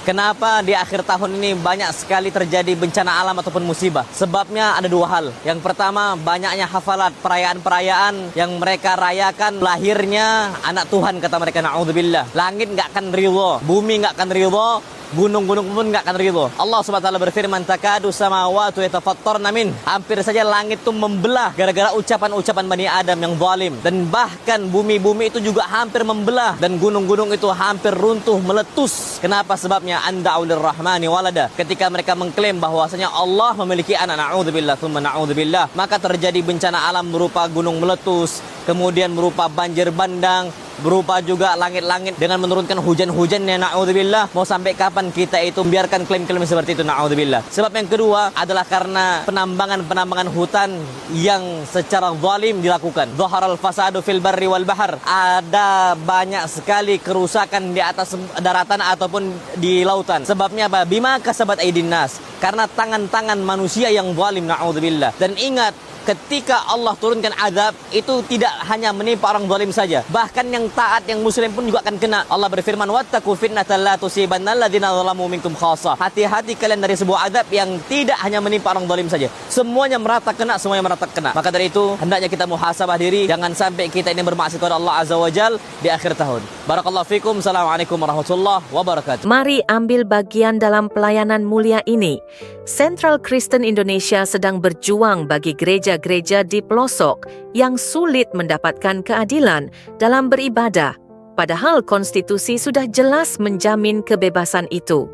Kenapa di akhir tahun ini banyak sekali terjadi bencana alam ataupun musibah? Sebabnya ada dua hal. Yang pertama, banyaknya hafalat, perayaan-perayaan yang mereka rayakan lahirnya anak Tuhan, kata mereka, na'udzubillah. Langit nggak akan ridho, bumi nggak akan ridho, gunung-gunung pun nggak akan ridho. Allah SWT berfirman, takadu samawatu yatafattarna min. Hampir saja langit itu membelah gara-gara ucapan-ucapan Bani Adam yang zalim. Dan bahkan bumi-bumi itu juga hampir membelah. Dan gunung-gunung itu hampir runtuh, meletus. Kenapa? Sebabnya anda'u lirrahmani walada. Ketika mereka mengklaim bahwasanya Allah memiliki anak, na'udzubillah, thumma na'udzubillah, maka terjadi bencana alam berupa gunung meletus, kemudian berupa banjir bandang, berupa juga langit-langit dengan menurunkan hujan-hujannya, na'udzubillah. Mau sampai kapan kita itu biarkan klaim-klaim seperti itu, na'udzubillah. Sebab yang kedua adalah karena penambangan hutan yang secara zalim dilakukan. Dhaharal fasadu fil barri wal bahar. Ada banyak sekali kerusakan di atas daratan ataupun di lautan. Sebabnya apa? Bima kasabat aydin nas. Karena tangan-tangan manusia yang zalim, na'udzubillah. Dan ingat, ketika Allah turunkan azab, itu tidak hanya menimpa orang zalim saja, bahkan yang taat, yang muslim pun juga akan kena. Allah berfirman, wattaqu fitnatan la tusibanna alladziina zalamu minkum khassah. Hati-hati kalian dari sebuah azab yang tidak hanya menimpa orang zalim saja, semuanya merata kena, semuanya merata kena. Maka dari itu hendaknya kita muhasabah diri, jangan sampai kita ini bermaksiat kepada Allah Azza wa Jal di akhir tahun. Barakallahu fikum. Assalamualaikum warahmatullahi wabarakatuh. Mari ambil bagian dalam pelayanan mulia ini. Central Kristen Indonesia sedang berjuang bagi gereja-gereja di pelosok yang sulit mendapatkan keadilan dalam beribadah. Padahal konstitusi sudah jelas menjamin kebebasan itu.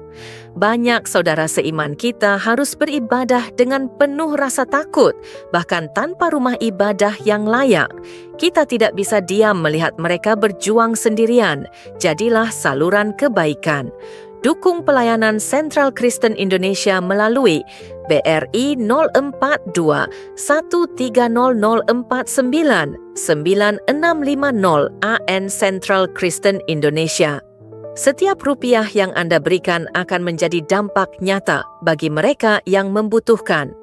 Banyak saudara seiman kita harus beribadah dengan penuh rasa takut, bahkan tanpa rumah ibadah yang layak. Kita tidak bisa diam melihat mereka berjuang sendirian. Jadilah saluran kebaikan. Dukung pelayanan Central Kristen Indonesia melalui BRI 042 130049 9650 AN Central Kristen Indonesia. Setiap rupiah yang Anda berikan akan menjadi dampak nyata bagi mereka yang membutuhkan.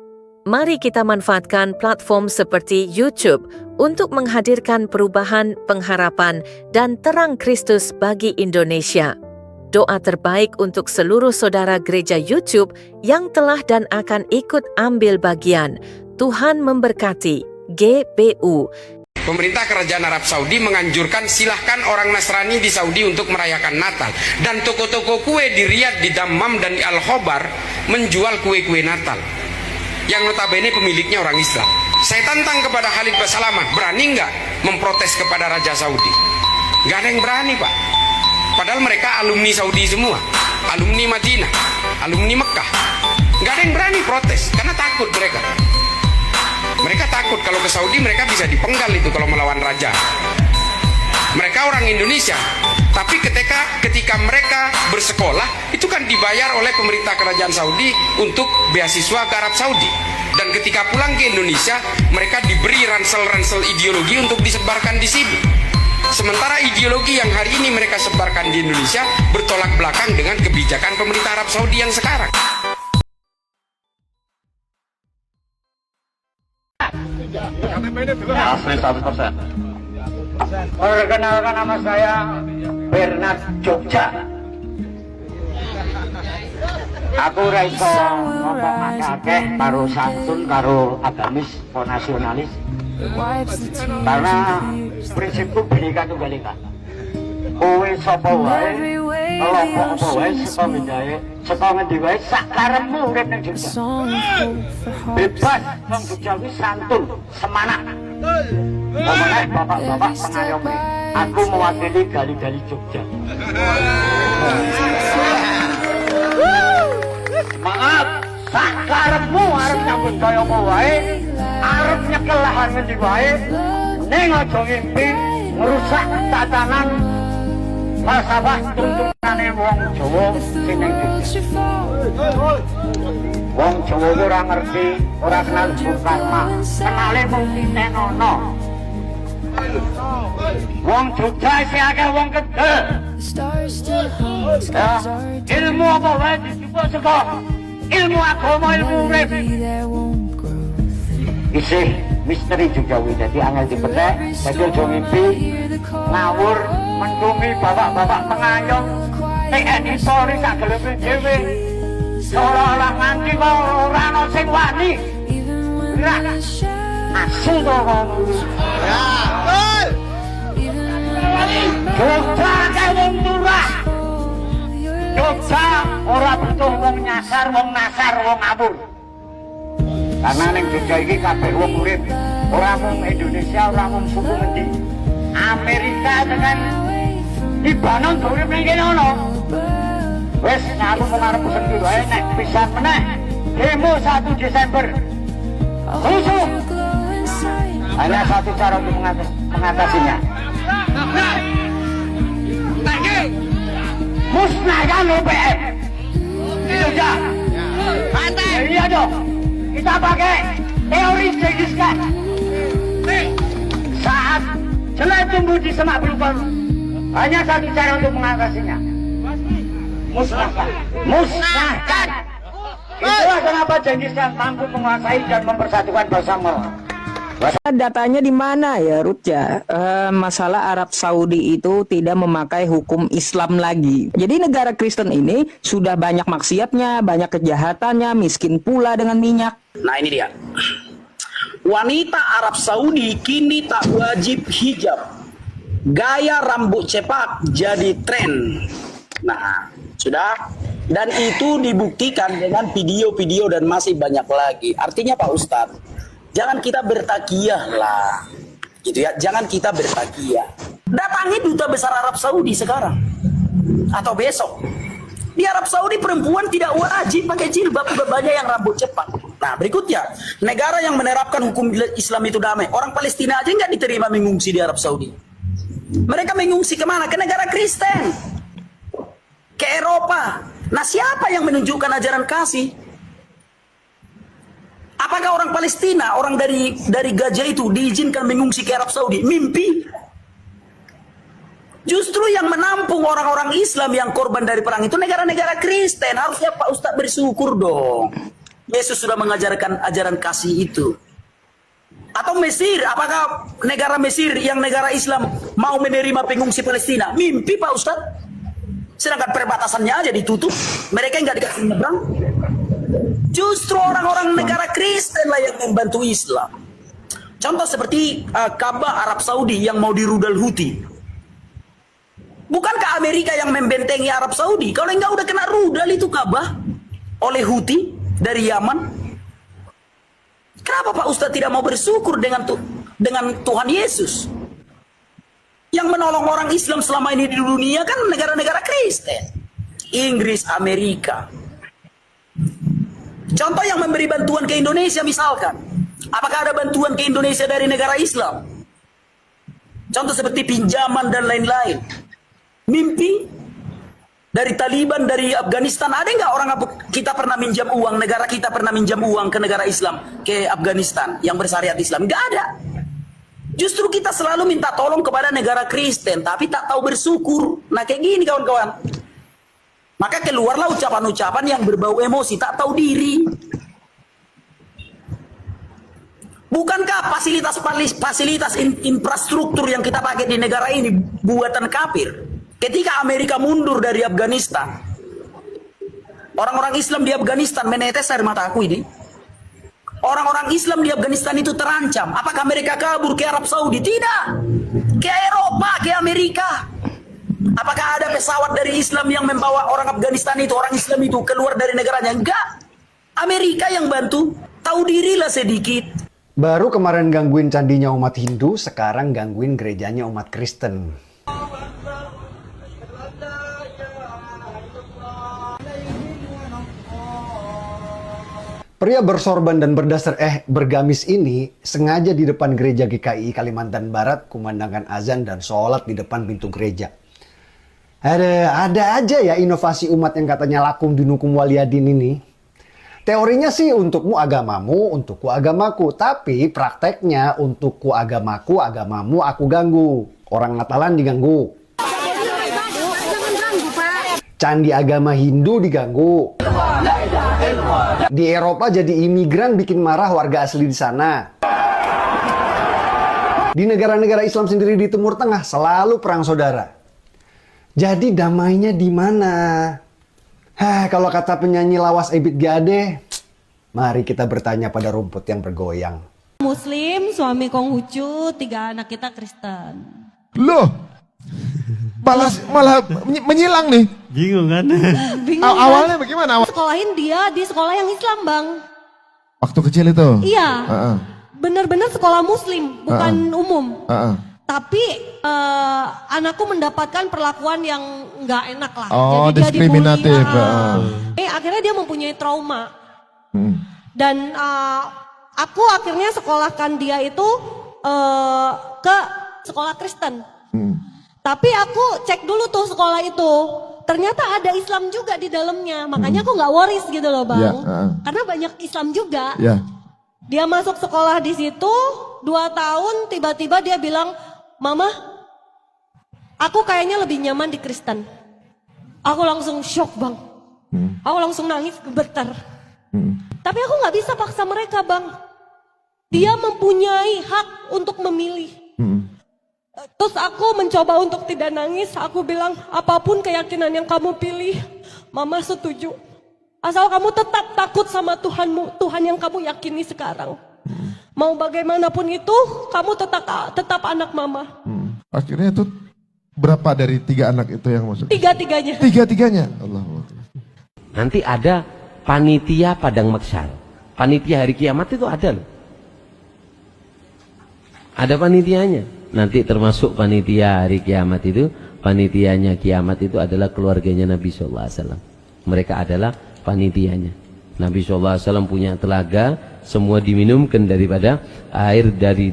Mari kita manfaatkan platform seperti YouTube untuk menghadirkan perubahan, pengharapan, dan terang Kristus bagi Indonesia. Doa terbaik untuk seluruh saudara gereja YouTube yang telah dan akan ikut ambil bagian. Tuhan memberkati. GPU. Pemerintah Kerajaan Arab Saudi menganjurkan silahkan orang Nasrani di Saudi untuk merayakan Natal. Dan toko-toko kue di Riyadh, di Dammam, dan di Al-Khobar menjual kue-kue Natal yang notabene pemiliknya orang Islam. Saya tantang kepada Khalid Basalamah, berani nggak memprotes kepada Raja Saudi? Nggak ada yang berani, Pak. Padahal mereka alumni Saudi semua, alumni Madinah, alumni Mekah. Nggak ada yang berani protes, karena takut mereka. Mereka takut kalau ke Saudi mereka bisa dipenggal itu kalau melawan raja. Mereka orang Indonesia, tapi ketika mereka bersekolah, itu kan dibayar oleh pemerintah kerajaan Saudi untuk beasiswa ke Arab Saudi. Dan ketika pulang ke Indonesia, mereka diberi ransel-ransel ideologi untuk disebarkan di sini. Sementara ideologi yang hari ini mereka sebarkan di Indonesia bertolak belakang dengan kebijakan pemerintah Arab Saudi yang sekarang. Asli 100%. Perkenalkan, nama saya Bernard Jogja. Aku raiso ngomong akeh karo santun karo agamis karo nasionalis. Karena prinsipku Bhinneka Tunggal Ika. Kowe sapa wae, kelompok apa wae, saka ngendi wae sak karepmu urip ning Jogja. Bebas, wong Jogja kuwi santun, semanak. Ngomongnya bapak-bapak pengayomi, aku mewakili gali-gali Jogja. Maaf, sak karepmu arep nyambut kaya apa wae, arep nyekel lahan ngendi wae, ning aja ngimpi ngerusak tatanan falsafah tuntunane wong Jawa sing ning Jogja. Wong Jawa ora ngerti, ora kenal Bung Karma, kenale mung Tinenono. Wong Jogja isih akeh wong kedel. Ilmu apa wae dijupuk saka ilmu agama, ilmu urip. Isih misteri juga wih, jadi angel dipedek, jadi ojo ngimpi ngawur, mendungi bapak-bapak pengayom TNI Polri sak geleme dhewe. Seolah-olah nganti kok ora ana sing wani. Ora asu to kok. Ya, betul. Jogja kae wong murah. Jogja ora butuh wong nyasar, wong nasar, wong ngabur. Karena ning Jogja iki kabeh wong urip. Ora mung Indonesia, ora mung suku ngendi. Amerika dengan Libanon urip ning kene ono. Wes aku mengarep sendiri wae nek pisan meneh. Demo 1 Desember. Rusuh. Hanya satu cara untuk mengatasinya. Musnahkan UPM. Itu aja. Iya dong. Kita pakai teori Genghis Khan. Saat jelai tumbuh di semak belukar, hanya satu cara untuk mengatasinya. Musnahkan. Musnahkan. Itulah kenapa Genghis Khan mampu menguasai dan mempersatukan bangsa Moro. Datanya di mana ya, Ruth ya? Masalah Arab Saudi itu tidak memakai hukum Islam lagi. Jadi negara Kristen ini sudah banyak maksiatnya, banyak kejahatannya, miskin pula dengan minyak. Nah ini dia. Wanita Arab Saudi kini tak wajib hijab. Gaya rambut cepak jadi tren. Nah, sudah. Dan itu dibuktikan dengan video-video dan masih banyak lagi. Artinya Pak Ustadz, jangan kita bertakiyah lah. Gitu ya, jangan kita bertakiyah. Datangi duta besar Arab Saudi sekarang. Atau besok. Di Arab Saudi perempuan tidak wajib pakai jilbab, banyak yang rambut cepat. Nah berikutnya, negara yang menerapkan hukum Islam itu damai. Orang Palestina aja nggak diterima mengungsi di Arab Saudi. Mereka mengungsi kemana? Ke negara Kristen. Ke Eropa. Nah siapa yang menunjukkan ajaran kasih? Apakah orang Palestina, orang dari Gaza itu diizinkan mengungsi ke Arab Saudi? Mimpi. Justru yang menampung orang-orang Islam yang korban dari perang itu negara-negara Kristen. Harusnya Pak Ustadz bersyukur dong. Yesus sudah mengajarkan ajaran kasih itu. Atau Mesir, apakah negara Mesir yang negara Islam mau menerima pengungsi Palestina? Mimpi Pak Ustadz. Sedangkan perbatasannya aja ditutup. Mereka nggak dikasih nyebrang. Justru orang-orang negara Kristen lah yang membantu Islam. Contoh seperti Ka'bah Arab Saudi yang mau dirudal Houthi. Bukankah Amerika yang membentengi Arab Saudi? Kalau enggak udah kena rudal itu Ka'bah oleh Houthi dari Yaman. Kenapa Pak Ustadz tidak mau bersyukur dengan Tuhan Yesus? Yang menolong orang Islam selama ini di dunia kan negara-negara Kristen. Inggris, Amerika. Contoh yang memberi bantuan ke Indonesia misalkan. Apakah ada bantuan ke Indonesia dari negara Islam? Contoh seperti pinjaman dan lain-lain. Mimpi dari Taliban, dari Afghanistan. Ada nggak orang kita pernah minjam uang, negara kita pernah minjam uang ke negara Islam, ke Afghanistan yang bersyariat Islam? Nggak ada. Justru kita selalu minta tolong kepada negara Kristen, tapi tak tahu bersyukur. Nah kayak gini kawan-kawan. Maka keluarlah ucapan-ucapan yang berbau emosi, tak tahu diri. Bukankah fasilitas infrastruktur yang kita pakai di negara ini buatan kafir? Ketika Amerika mundur dari Afghanistan, orang-orang Islam di Afghanistan menetes air mataku ini. Orang-orang Islam di Afghanistan itu terancam. Apakah mereka kabur ke Arab Saudi? Tidak. Ke Eropa, ke Amerika. Apakah ada pesawat dari Islam yang membawa orang Afghanistan itu, orang Islam itu keluar dari negaranya? Enggak. Amerika yang bantu. Tahu dirilah sedikit. Baru kemarin gangguin candinya umat Hindu, sekarang gangguin gerejanya umat Kristen. Pria bersorban dan bergamis ini sengaja di depan gereja GKI Kalimantan Barat kumandangkan azan dan sholat di depan pintu gereja. Ada aja ya inovasi umat yang katanya lakum dinukum waliyadin ini. Teorinya sih untukmu agamamu, untukku agamaku. Tapi prakteknya untukku agamaku, agamamu aku ganggu. Orang Natalan diganggu. Candi agama Hindu diganggu. Di Eropa jadi imigran bikin marah warga asli di sana. Di negara-negara Islam sendiri di Timur Tengah selalu perang saudara. Jadi damainya di mana? Kalau kata penyanyi lawas Ebit Gade, mari kita bertanya pada rumput yang bergoyang. Muslim, suami Konghucu, 3 anak kita Kristen. Loh, malah menyilang nih. Bingung kan? Bingung kan? Awalnya bagaimana? Sekolahin dia di sekolah yang Islam, Bang. Waktu kecil itu? Iya. Heeh. Benar-benar sekolah Muslim, bukan umum. Heeh. Tapi anakku mendapatkan perlakuan yang nggak enak lah. Oh, Jadi dia diskriminatif. dibully. Akhirnya dia mempunyai trauma. Dan aku akhirnya sekolahkan dia itu ke sekolah Kristen. Tapi aku cek dulu tuh sekolah itu. Ternyata ada Islam juga di dalamnya. Makanya aku nggak worries gitu loh, Bang. Ya, Karena banyak Islam juga. Ya. Dia masuk sekolah di situ 2 tahun, tiba-tiba dia bilang, "Mama, aku kayaknya lebih nyaman di Kristen." Aku langsung shock, Bang. Aku langsung nangis gemetar. Tapi aku nggak bisa paksa mereka, Bang. Dia mempunyai hak untuk memilih. Terus aku mencoba untuk tidak nangis. Aku bilang, apapun keyakinan yang kamu pilih, Mama setuju. Asal kamu tetap takut sama Tuhanmu, Tuhan yang kamu yakini sekarang. Mau bagaimanapun itu, kamu tetap anak Mama. Akhirnya itu berapa dari 3 anak itu yang masuk? 3-tiganya. 3-tiganya. Allah. Nanti ada panitia padang mahsyar. Panitia hari kiamat itu ada loh. Ada panitianya. Nanti termasuk panitia hari kiamat itu, panitianya kiamat itu adalah keluarganya Nabi SAW. Mereka adalah panitianya. Nabi SAW punya telaga, semua diminumkan daripada air dari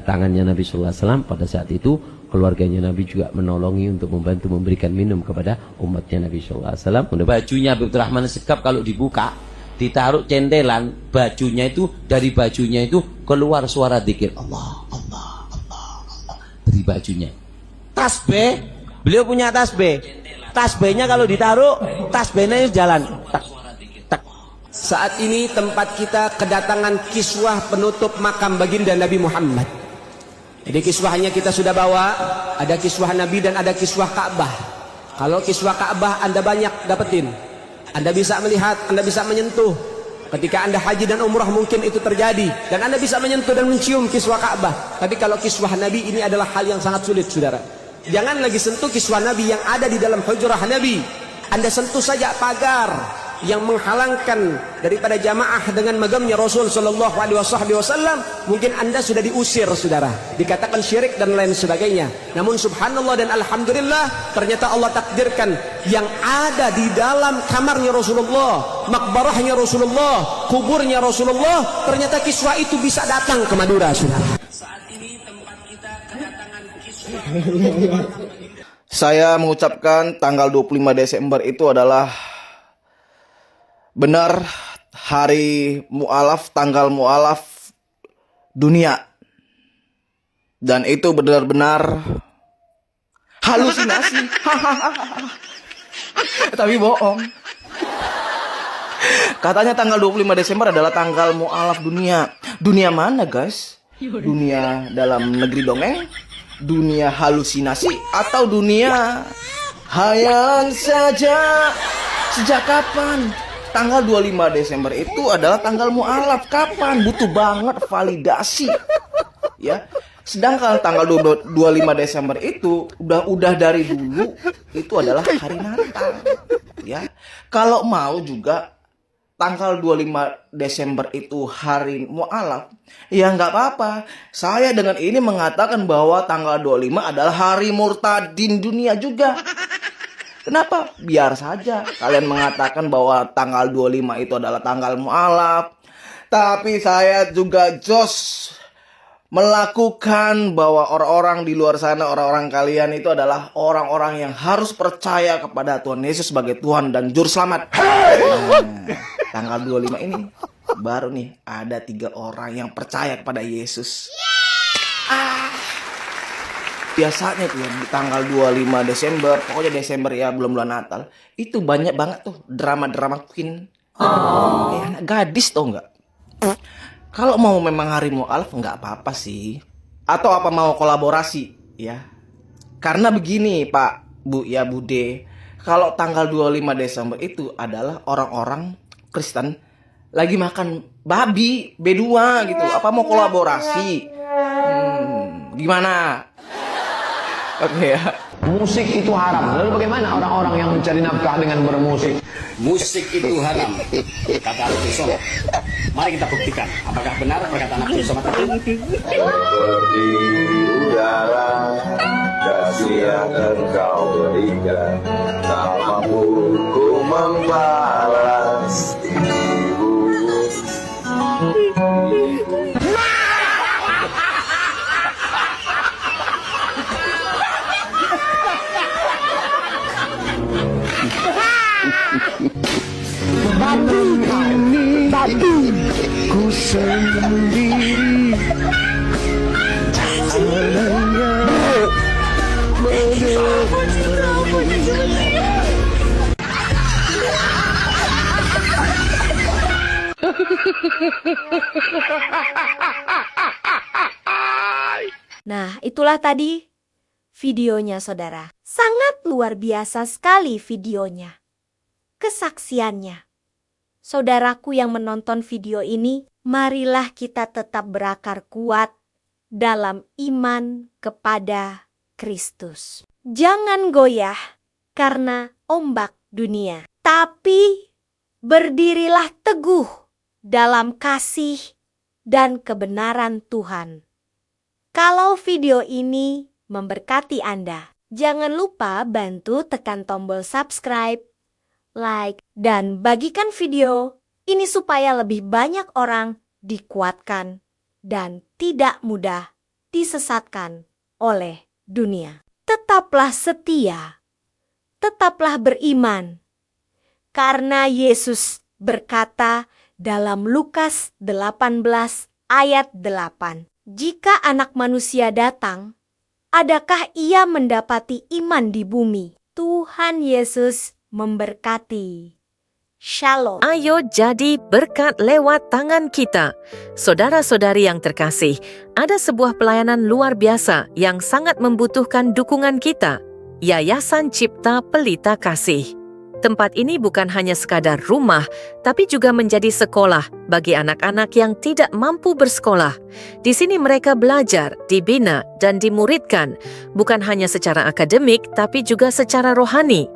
tangannya Nabi SAW. Pada saat itu keluarganya Nabi juga menolongi untuk membantu memberikan minum kepada umatnya Nabi SAW. Bajunya Habibur Rahman Sekap kalau dibuka, ditaruh centelan, bajunya itu, dari bajunya itu keluar suara dzikir Allah, Allah, Allah, Allah dari bajunya. Tasbih, beliau punya tasbih. Tasbihnya kalau ditaruh, tasbihnya jalan. Tak, tak. Saat ini tempat kita kedatangan kiswah penutup makam baginda Nabi Muhammad. Jadi kiswahnya kita sudah bawa, ada kiswah Nabi dan ada kiswah Ka'bah. Kalau kiswah Ka'bah Anda banyak dapetin. Anda bisa melihat, Anda bisa menyentuh. Ketika Anda haji dan umrah mungkin itu terjadi. Dan Anda bisa menyentuh dan mencium kiswah Ka'bah. Tapi kalau kiswah Nabi ini adalah hal yang sangat sulit, saudara. Jangan lagi sentuh kiswah Nabi yang ada di dalam hujrah Nabi. Anda sentuh saja pagar yang menghalangkan daripada jamaah dengan magamnya Rasul Sallallahu Alaihi Wasallam, mungkin Anda sudah diusir, saudara, dikatakan syirik dan lain sebagainya. Namun subhanallah dan alhamdulillah, ternyata Allah takdirkan yang ada di dalam kamarnya Rasulullah, makbarahnya Rasulullah, kuburnya Rasulullah, ternyata kiswah itu bisa datang ke Madura, saudara. Saat ini tempat kita kedatangan kiswah. Saya mengucapkan tanggal 25 Desember itu adalah benar hari mu'alaf, tanggal mu'alaf dunia. Dan itu benar-benar halusinasi. Tapi bohong. Katanya tanggal 25 Desember adalah tanggal mu'alaf dunia. Dunia mana, guys? Dunia dalam negeri dongeng? Dunia halusinasi? Atau dunia hayalan saja? Sejak kapan? Tanggal 25 Desember itu adalah tanggal mu'alaf. Kapan? Butuh banget validasi. Ya. Sedangkan tanggal 25 Desember itu udah dari dulu itu adalah hari Natal. Ya. Kalau mau juga tanggal 25 Desember itu hari mu'alaf, ya nggak apa-apa. Saya dengan ini mengatakan bahwa tanggal 25 adalah hari murtadin dunia juga. Kenapa? Biar saja kalian mengatakan bahwa tanggal 25 itu adalah tanggal mu'alaf. Tapi saya juga jos melakukan bahwa orang-orang di luar sana, orang-orang kalian itu adalah orang-orang yang harus percaya kepada Tuhan Yesus sebagai Tuhan dan Juru Selamat. Nah, tanggal 25 ini baru nih ada 3 orang yang percaya kepada Yesus. Biasanya tuh di tanggal 25 Desember, pokoknya Desember ya, belum bulan Natal, itu banyak banget tuh drama-drama queen. Kayak anak gadis tau nggak? Kalau mau memang hari mu'alaf nggak apa-apa sih. Atau apa mau kolaborasi ya? Karena begini Pak Bu ya Bude, kalau tanggal 25 Desember itu adalah orang-orang Kristen lagi makan babi B2 gitu. Apa mau kolaborasi? Gimana? Oke ya. Musik itu haram. Lalu bagaimana orang-orang yang mencari nafkah dengan bermusik? Musik itu haram, kata Abdul Somad. Mari kita buktikan apakah benar perkataan Abdul Somad itu. Seperti udara, kasih yang engkau berikan, tak mampu ku membalas ibu. Babi, ku sendiri. Nah, itulah tadi videonya, saudara. Sangat luar biasa sekali videonya. Kesaksiannya. Saudaraku yang menonton video ini, marilah kita tetap berakar kuat dalam iman kepada Kristus. Jangan goyah karena ombak dunia, tapi berdirilah teguh dalam kasih dan kebenaran Tuhan. Kalau video ini memberkati Anda, jangan lupa bantu tekan tombol subscribe, like, dan bagikan video ini supaya lebih banyak orang dikuatkan dan tidak mudah disesatkan oleh dunia. Tetaplah setia, tetaplah beriman, karena Yesus berkata dalam Lukas 18 ayat 8, "Jika Anak Manusia datang, adakah ia mendapati iman di bumi?" Tuhan Yesus memberkati. Shalom. Ayo jadi berkat lewat tangan kita. Saudara-saudari yang terkasih, ada sebuah pelayanan luar biasa yang sangat membutuhkan dukungan kita. Yayasan Cipta Pelita Kasih. Tempat ini bukan hanya sekadar rumah, tapi juga menjadi sekolah bagi anak-anak yang tidak mampu bersekolah. Di sini mereka belajar, dibina, dan dimuridkan, bukan hanya secara akademik, tapi juga secara rohani.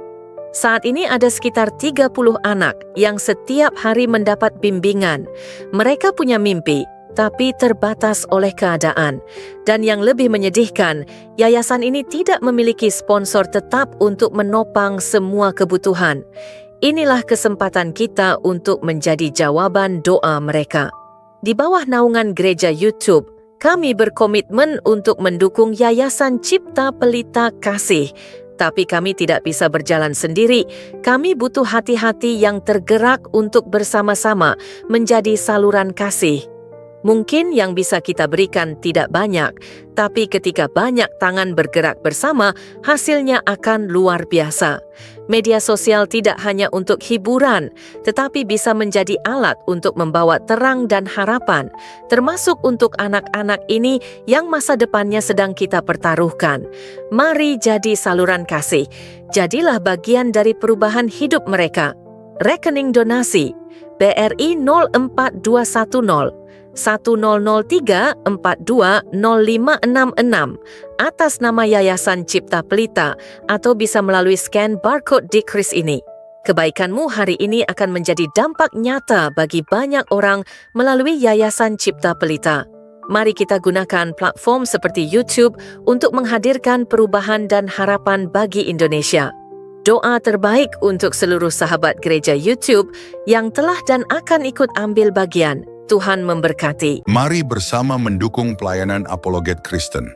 Saat ini ada sekitar 30 anak yang setiap hari mendapat bimbingan. Mereka punya mimpi, tapi terbatas oleh keadaan. Dan yang lebih menyedihkan, yayasan ini tidak memiliki sponsor tetap untuk menopang semua kebutuhan. Inilah kesempatan kita untuk menjadi jawaban doa mereka. Di bawah naungan Gereja YouTube, kami berkomitmen untuk mendukung Yayasan Cipta Pelita Kasih. Tapi kami tidak bisa berjalan sendiri. Kami butuh hati-hati yang tergerak untuk bersama-sama menjadi saluran kasih. Mungkin yang bisa kita berikan tidak banyak, tapi ketika banyak tangan bergerak bersama, hasilnya akan luar biasa. Media sosial tidak hanya untuk hiburan, tetapi bisa menjadi alat untuk membawa terang dan harapan, termasuk untuk anak-anak ini yang masa depannya sedang kita pertaruhkan. Mari jadi saluran kasih. Jadilah bagian dari perubahan hidup mereka. Rekening donasi BRI 04210 1003420566 atas nama Yayasan Cipta Pelita, atau bisa melalui scan barcode di kris ini. Kebaikanmu hari ini akan menjadi dampak nyata bagi banyak orang melalui Yayasan Cipta Pelita. Mari kita gunakan platform seperti YouTube untuk menghadirkan perubahan dan harapan bagi Indonesia. Doa terbaik untuk seluruh sahabat gereja YouTube yang telah dan akan ikut ambil bagian. Tuhan memberkati. Mari bersama mendukung pelayanan Apologet Kristen.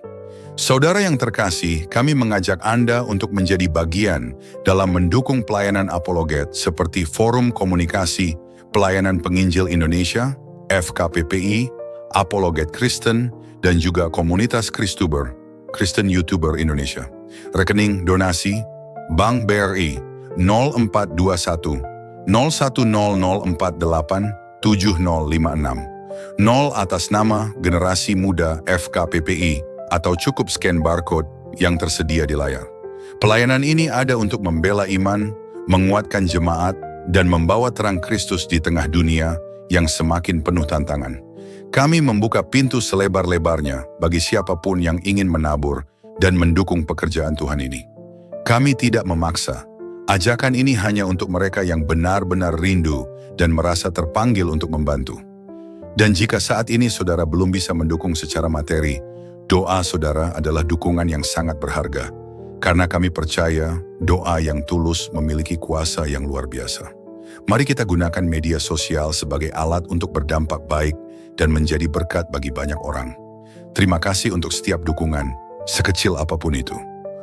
Saudara yang terkasih, kami mengajak Anda untuk menjadi bagian dalam mendukung pelayanan Apologet seperti Forum Komunikasi Pelayanan Penginjil Indonesia, FKPPI, Apologet Kristen, dan juga Komunitas Kristuber, Kristen YouTuber Indonesia. Rekening donasi Bank BRI 0421 010048 7056 0 atas nama Generasi Muda FKPPI, atau cukup scan barcode yang tersedia di layar. Pelayanan ini ada untuk membela iman, menguatkan jemaat, dan membawa terang Kristus di tengah dunia yang semakin penuh tantangan. Kami membuka pintu selebar-lebarnya bagi siapapun yang ingin menabur dan mendukung pekerjaan Tuhan ini. Kami tidak memaksa. Ajakan ini hanya untuk mereka yang benar-benar rindu dan merasa terpanggil untuk membantu. Dan jika saat ini saudara belum bisa mendukung secara materi, doa saudara adalah dukungan yang sangat berharga. Karena kami percaya doa yang tulus memiliki kuasa yang luar biasa. Mari kita gunakan media sosial sebagai alat untuk berdampak baik dan menjadi berkat bagi banyak orang. Terima kasih untuk setiap dukungan, sekecil apapun itu.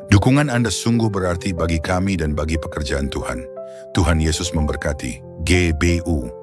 Dukungan Anda sungguh berarti bagi kami dan bagi pekerjaan Tuhan. Tuhan Yesus memberkati. GBU.